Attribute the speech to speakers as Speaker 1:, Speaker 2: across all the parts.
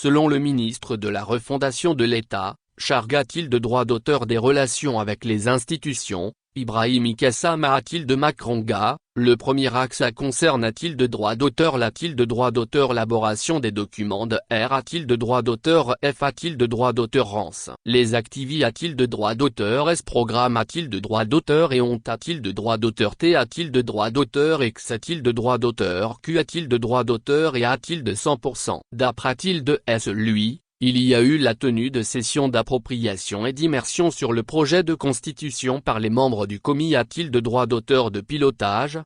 Speaker 1: Selon le ministre de la Refondation de l'État, charge a-t-il de droit d'auteur des relations avec les institutions, Ibrahim Kassam a-t-il de Makronga, le premier axe concerne a-t-il de droit d'auteur l'a-t-il de droit d'auteur élaboration des documents de R a-t-il de droit d'auteur F a-t-il de droit d'auteur Rance les activités a-t-il de droit d'auteur S programme a-t-il de droit d'auteur et honte a-t-il de droit d'auteur T a-t-il de droit d'auteur X a-t-il de droit d'auteur Q a-t-il de droit d'auteur et a-t-il de 100% d'après a-t-il de S lui. Il y a eu la tenue de sessions d'appropriation et d'immersion sur le projet de constitution par les membres du comité a-t-il de droit d'auteur de pilotage,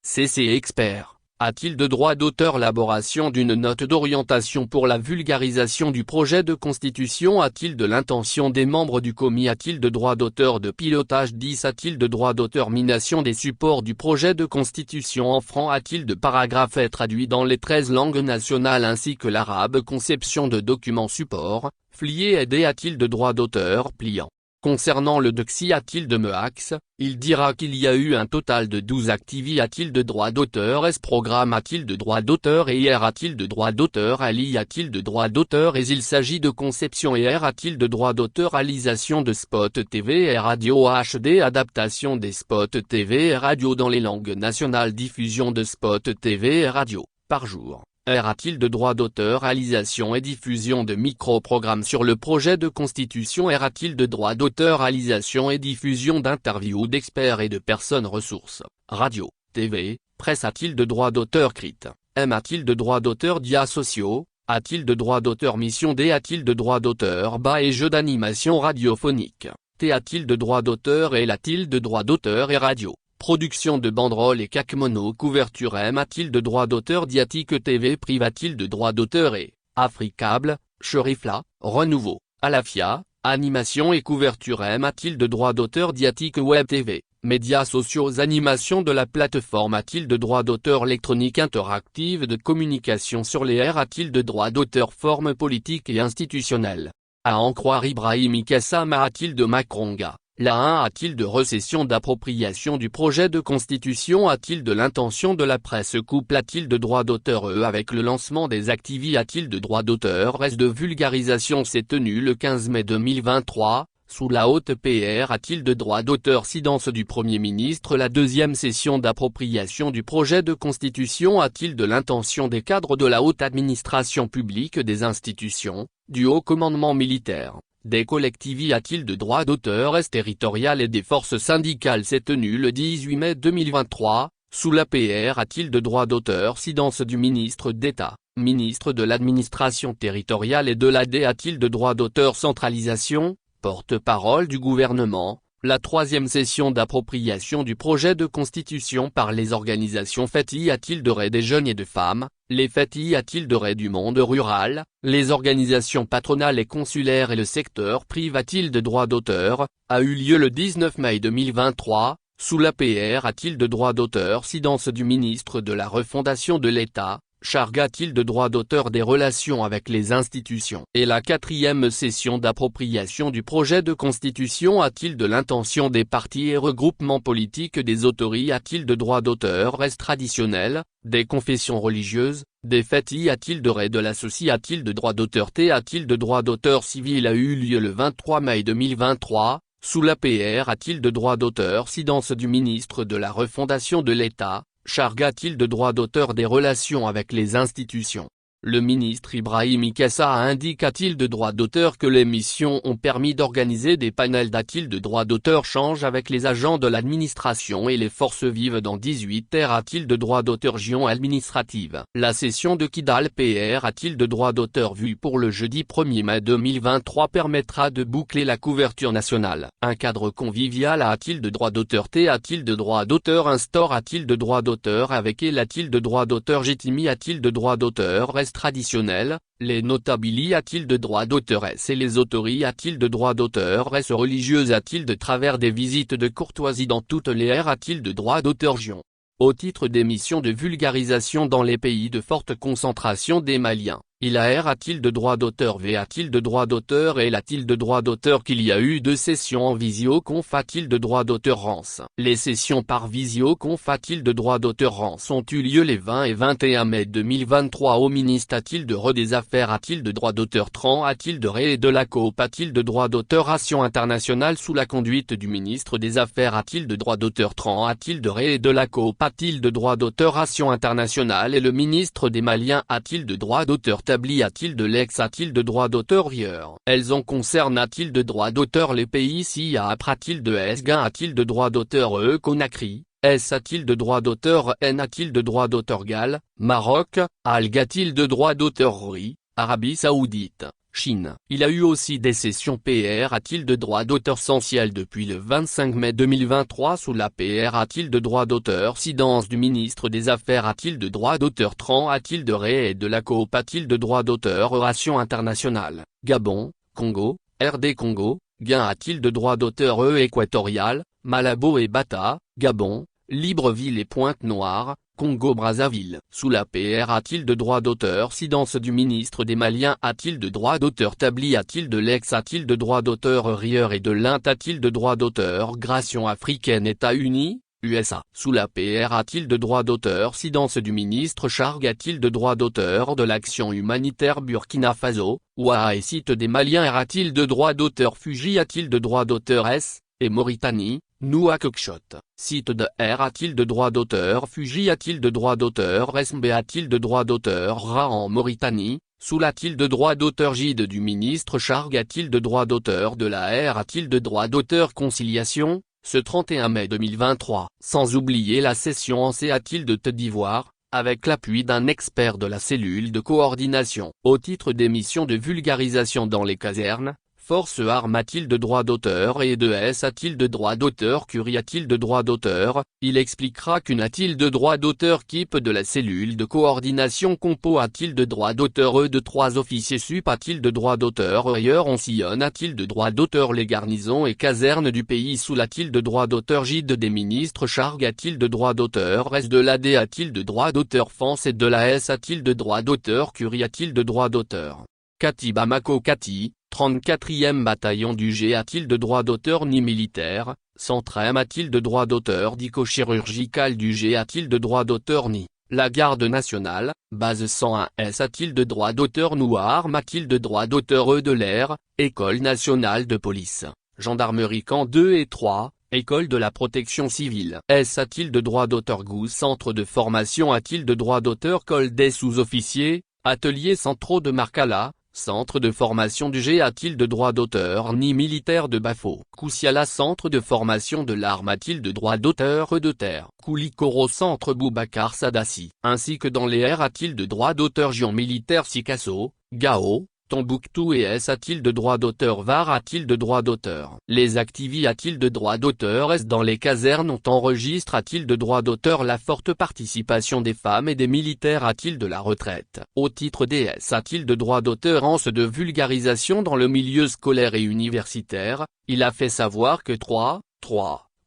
Speaker 1: CC expert, a-t-il de droit d'auteur élaboration d'une note d'orientation pour la vulgarisation du projet de constitution a-t-il de l'intention des membres du comité a-t-il de droit d'auteur de pilotage 10 a-t-il de droit d'auteur mination des supports du projet de constitution en franc a-t-il de paragraphe est traduit dans les 13 langues nationales ainsi que l'arabe conception de documents support, flié aidé a-t-il de droit d'auteur pliant. Concernant le doxy a-t-il de meax, il dira qu'il y a eu un total de 12 activités a-t-il de droit d'auteur S programme a-t-il de droit d'auteur et IR a-t-il de droit d'auteur Ali a-t-il de droit d'auteur et il s'agit de conception et R a-t-il de droit d'auteur réalisation de spots TV et radio HD adaptation des spots TV et radio dans les langues nationales diffusion de spots TV et radio, par jour. R a-t-il de droit d'auteur réalisation et diffusion de micro-programmes sur le projet de constitution R a-t-il de droit d'auteur réalisation et diffusion d'interviews d'experts et de personnes ressources, radio, TV, presse a-t-il de droit d'auteur crit, M a-t-il de droit d'auteur dia sociaux, a-t-il de droit d'auteur mission D a-t-il de droit d'auteur bas et jeux d'animation radiophonique, T a-t-il de droit d'auteur et a-t-il de droit d'auteur et radio. Production de banderoles et cac mono couverture M a-t-il de droit d'auteur diatique TV prive a-t-il de droit d'auteur et, Africable, Cherifla, Renouveau, Alafia, animation et couverture M a-t-il de droit d'auteur diatique Web TV, médias sociaux animation de la plateforme a-t-il de droit d'auteur électronique interactive de communication sur les R a-t-il de droit d'auteur forme politique et institutionnelle. À en croire Ibrahim Kassam a-t-il de Makronga. La 1 a-t-il de récession d'appropriation du projet de constitution a-t-il de l'intention de la presse couple a-t-il de droit d'auteur avec le lancement des activités a-t-il de droit d'auteur S de vulgarisation s'est tenu le 15 mai 2023, sous la haute PR a-t-il de droit d'auteur silence du Premier ministre la deuxième session d'appropriation du projet de constitution a-t-il de l'intention des cadres de la haute administration publique des institutions, du haut commandement militaire. Des collectivités a-t-il de droit d'auteur est territorial et des forces syndicales s'est tenu le 18 mai 2023, sous la PR a-t-il de droit d'auteur silence du ministre d'État, ministre de l'administration territoriale et de l'AD a-t-il de droit d'auteur centralisation, porte-parole du gouvernement. La troisième session d'appropriation du projet de constitution par les organisations faites y a-t-il de raid des jeunes et de femmes, les faites y a-t-il de raid du monde rural, les organisations patronales et consulaires et le secteur privé a-t-il de droit d'auteur, a eu lieu le 19 mai 2023, sous la PR a-t-il de droit d'auteur silence du ministre de la Refondation de l'État. Charge a-t-il de droit d'auteur des relations avec les institutions et la quatrième session d'appropriation du projet de constitution a-t-il de l'intention des partis et regroupements politiques des autorités a-t-il de droit d'auteur reste traditionnel, des confessions religieuses, des fêtes y a-t-il de raid de l'associé a-t-il de droit d'auteur T a-t-il de droit d'auteur civil a eu lieu le 23 mai 2023, sous la PR a-t-il de droit d'auteur silence du ministre de la Refondation de l'État. Charge a-t-il de droit d'auteur des relations avec les institutions. Le ministre Ibrahim Kassam indique a-t-il de droit d'auteur que les missions ont permis d'organiser des panels d'a-t-il de droit d'auteur change avec les agents de l'administration et les forces vives dans 18 terres a-t-il de droit d'auteur gion administrative. La session de Kidal PR a-t-il de droit d'auteur vue pour le jeudi 1er mai 2023 permettra de boucler la couverture nationale. Un cadre convivial a-t-il de droit d'auteur T a-t-il de droit d'auteur instaure a-t-il de droit d'auteur avec elle a-t-il de droit d'auteur Jitimi a-t-il de droit d'auteur traditionnel, les notabili a-t-il de droit d'auteur S et les autorités a-t-il de droit d'auteur S religieuse a-t-il de travers des visites de courtoisie dans toutes les R a-t-il de droit d'auteur gion. Au titre des missions de vulgarisation dans les pays de forte concentration des Maliens. Il a-t-il de droit d'auteur v-a-t-il de droit d'auteur et a-t-il de droit d'auteur qu'il y a eu 2 sessions en visioconf a-t-il de droit d'auteur rance. Les sessions par visioconf a-t-il de droit d'auteur rance ont eu lieu les 20 et 21 mai 2023 au ministre a-t-il de des affaires a-t-il de droit d'auteur Tran a-t-il de ré et de la coop a-t-il de droit d'auteur Ration internationale sous la conduite du ministre des Affaires a-t-il de droit d'auteur Tran a-t-il de ré et de la coop a-t-il de droit d'auteur Ration internationale et le ministre des Maliens a-t-il de droit d'auteur Tabli a-t-il de l'ex a-t-il de droit d'auteur Rieur. Elles en concernent a-t-il de droit d'auteur les pays SIA a-t-il de S-Gain a-t-il de droit d'auteur Conakry, S a-t-il de droit d'auteur N a-t-il de droit d'auteur Galles, Maroc, Alg a-t-il de droit d'auteur Ri, Arabie Saoudite, Chine. Il a eu aussi des sessions PR a-t-il de droit d'auteur essentiel depuis le 25 mai 2023 sous la PR a-t-il de droit d'auteur Sidance du ministre des Affaires a-t-il de droit d'auteur Tran a-t-il de ré et de la coop a-t-il de droit d'auteur Ration internationale, Gabon, Congo, RD Congo, Gain a-t-il de droit d'auteur équatorial, Malabo et Bata, Gabon, Libreville et Pointe-Noire, Congo-Brazzaville. Sous la PR a-t-il de droit d'auteur Sidance du ministre des Maliens a-t-il de droit d'auteur Tabli a-t-il de l'ex a-t-il de droit d'auteur Rieur et de l'Inde a-t-il de droit d'auteur Gration africaine États-Unis, USA. Sous la PR a-t-il de droit d'auteur Sidance du ministre Charg a-t-il de droit d'auteur de l'action humanitaire Burkina Faso, Ouaha et site des Maliens a-t-il de droit d'auteur Fuji a-t-il de droit d'auteur S, et Mauritanie, Nouakchott, site de R a-t-il de droit d'auteur Fuji a-t-il de droit d'auteur SMB a-t-il de droit d'auteur Ra en Mauritanie, Soul a-t-il de droit d'auteur Gide du ministre Charg a-t-il de droit d'auteur de la R a-t-il de droit d'auteur Conciliation, ce 31 mai 2023. Sans oublier la session en C a-t-il de Côte d'Ivoire, avec l'appui d'un expert de la cellule de coordination. Au titre des missions de vulgarisation dans les casernes, Force armes a-t-il de droit d'auteur et de S a-t-il de droit d'auteur Curie a-t-il de droit d'auteur, il expliquera qu'une a-t-il de droit d'auteur Kip de la cellule de coordination Compo a-t-il de droit d'auteur de 3 officiers sup a-t-il de droit d'auteur ailleurs on sillonne a-t-il de droit d'auteur les garnisons et casernes du pays sous a-t-il de droit d'auteur Gide des ministres Charg a-t-il de droit d'auteur S de l'AD a-t-il de droit d'auteur France et de la S a-t-il de droit d'auteur Curie a-t-il de droit d'auteur Kati Bamako Kati, 34e bataillon du G a-t-il de droit d'auteur ni militaire, Centrem a-t-il de droit d'auteur dico-chirurgical du G a-t-il de droit d'auteur ni, la garde nationale, base 101 S a-t-il de droit d'auteur Nouarm a-t-il de droit d'auteur de l'air, école nationale de police, gendarmerie camp 2 et 3, école de la protection civile. S a-t-il de droit d'auteur Gous centre de formation a-t-il de droit d'auteur Col des sous-officiers, ateliers centraux de Marcala, centre de formation du G a-t-il de droit d'auteur ni militaire de Bafo. Koussiala centre de formation de l'arme a-t-il de droit d'auteur de terre. Koulikoro centre Boubacar Sadassi. Ainsi que dans les R a-t-il de droit d'auteur Gion militaire Sikasso, Gao, Tombouctou et S a-t-il de droit d'auteur Var a-t-il de droit d'auteur. Les Activi a-t-il de droit d'auteur S dans les casernes on enregistre a-t-il de droit d'auteur la forte participation des femmes et des militaires a-t-il de la retraite. Au titre des S a-t-il de droit d'auteur en ce de vulgarisation dans le milieu scolaire et universitaire, il a fait savoir que 3.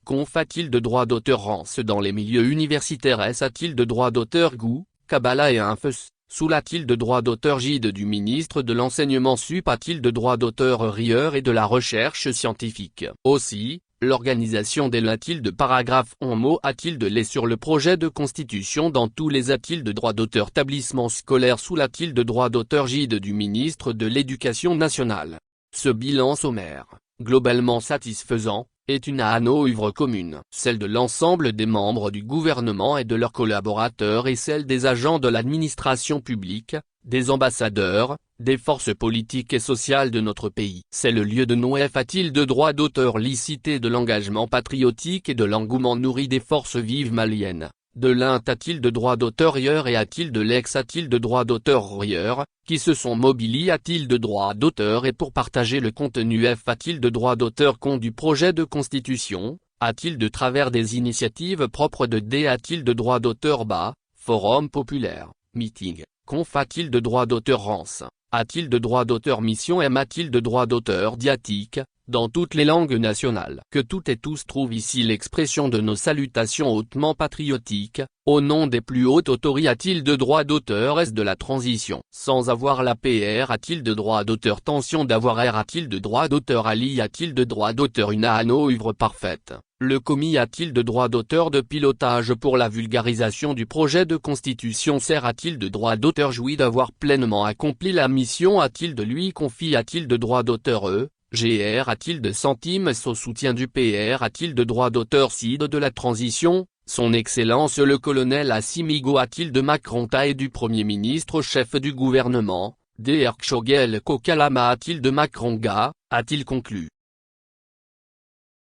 Speaker 1: Conf a-t-il de droit d'auteur en ce dans les milieux universitaires S a-t-il de droit d'auteur Gou, Kabbalah et Infus. Sous a-t-il de droit d'auteur Gide du ministre de l'enseignement sup a-t-il de droit d'auteur Rieur et de la recherche scientifique. Aussi, l'organisation des a-t-il de paragraphe en mots a-t-il de les sur le projet de constitution dans tous les a-t-il de droit d'auteur établissement scolaire sous a-t-il de droit d'auteur Gide du ministre de l'Éducation nationale. Ce bilan sommaire, globalement satisfaisant, est une œuvre commune, celle de l'ensemble des membres du gouvernement et de leurs collaborateurs et celle des agents de l'administration publique, des ambassadeurs, des forces politiques et sociales de notre pays. C'est le lieu de Noël a-t-il de droit d'auteur licité de l'engagement patriotique et de l'engouement nourri des forces vives maliennes. De l'un a-t-il de droit d'auteur Rieur et a-t-il de l'ex a-t-il de droit d'auteur Rieur, qui se sont mobilisés a-t-il de droit d'auteur et pour partager le contenu F a-t-il de droit d'auteur compte du projet de constitution, a-t-il de travers des initiatives propres de D a-t-il de droit d'auteur bas, forum populaire, meeting, conf a-t-il de droit d'auteur rance, a-t-il de droit d'auteur mission M a-t-il de droit d'auteur diatique, dans toutes les langues nationales. Que toutes et tous trouvent ici l'expression de nos salutations hautement patriotiques, au nom des plus hautes autorités de droit d'auteur est de la transition. Sans avoir la PR a-t-il de droit d'auteur tension d'avoir R a-t-il de droit d'auteur Ali a-t-il de droit d'auteur une œuvre parfaite. Le commis a-t-il de droit d'auteur de pilotage pour la vulgarisation du projet de constitution sert a-t-il de droit d'auteur jouit d'avoir pleinement accompli la mission a-t-il de lui confie a-t-il de droit d'auteur GR a-t-il de centimes au soutien du PR a-t-il de droit d'auteur CID de la transition, son Excellence le colonel Assimigo a-t-il de Macronta et du Premier ministre chef du gouvernement, Dr Kshogel Kokalama a-t-il de Macronga, a-t-il conclu.